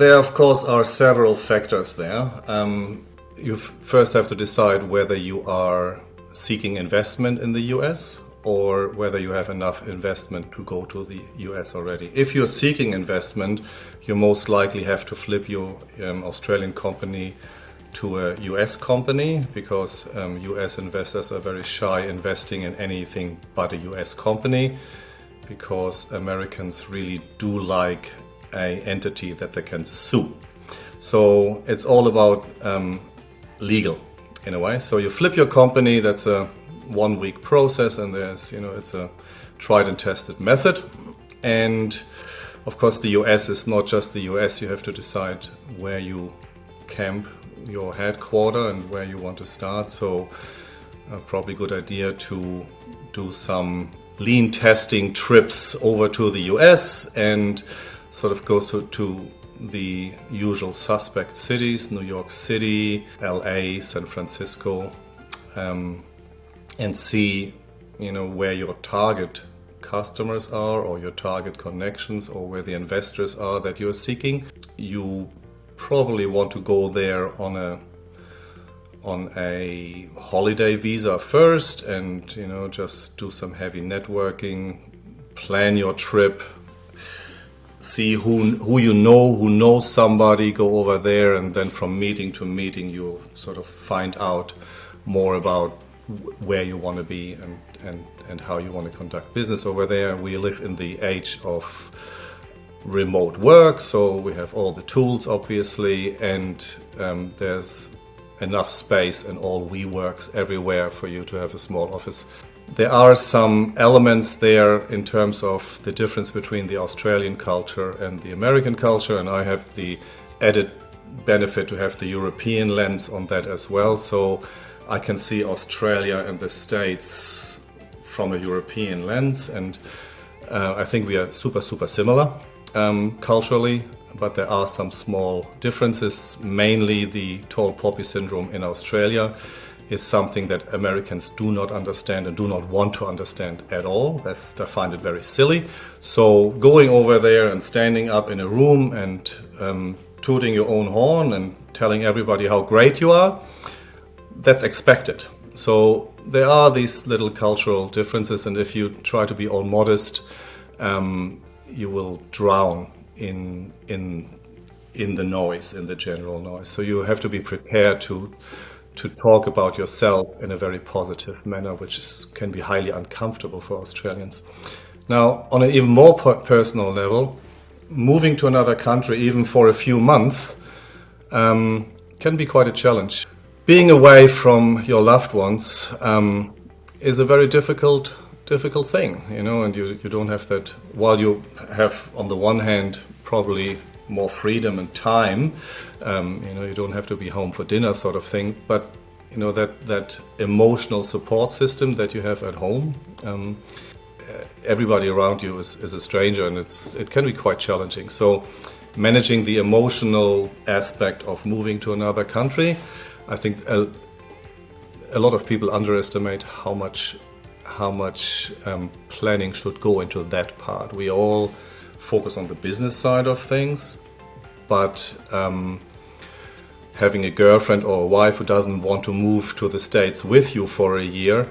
there of course are several factors there. You first have to decide whether you are seeking investment in the US or whether you have enough investment to go to the US already. If you're seeking investment, you most likely have to flip your Australian company to a US company, because US investors are very shy investing in anything but a US company, because Americans really do like an entity that they can sue. So it's all about legal in a way. So you flip your company, that's a 1 week process, and it's a tried and tested method. And of course the US is not just the US. You have to decide where you camp your headquarter and where you want to start. So probably good idea to do some lean testing trips over to the US and sort of go to the usual suspect cities, New York City, LA, San Francisco, and see, where your target customers are, or your target connections, or where the investors are that you're seeking. You probably want to go there on a holiday visa first, and just do some heavy networking, plan your trip, see who you know, who knows somebody, go over there, and then from meeting to meeting you sort of find out more about where you want to be and how you want to conduct business over there. We live in the age of remote work, so we have all the tools obviously, and there's enough space in all WeWorks everywhere for you to have a small office. There are some elements there in terms of the difference between the Australian culture and the American culture, and I have the added benefit to have the European lens on that as well. So I can see Australia and the States from a European lens, and I think we are super similar culturally, but there are some small differences. Mainly the tall poppy syndrome in Australia is something that Americans do not understand and do not want to understand at all. They find it very silly. So going over there and standing up in a room and tooting your own horn and telling everybody how great you are, that's expected. So there are these little cultural differences, and if you try to be all modest, you will drown in the noise, in the general noise. So you have to be prepared to talk about yourself in a very positive manner, which can be highly uncomfortable for Australians. Now, on an even more personal level, moving to another country, even for a few months, can be quite a challenge. Being away from your loved ones is a very difficult thing, and you don't have that. While you have, on the one hand, probably more freedom and time, you don't have to be home for dinner, sort of thing. But that emotional support system that you have at home, everybody around you is a stranger, and it can be quite challenging. So managing the emotional aspect of moving to another country, I think a lot of people underestimate how much planning should go into that part. We all focus on the business side of things, but having a girlfriend or a wife who doesn't want to move to the States with you for a year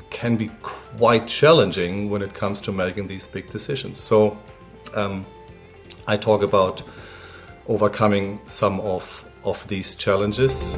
can be quite challenging when it comes to making these big decisions. So I talk about overcoming some of these challenges.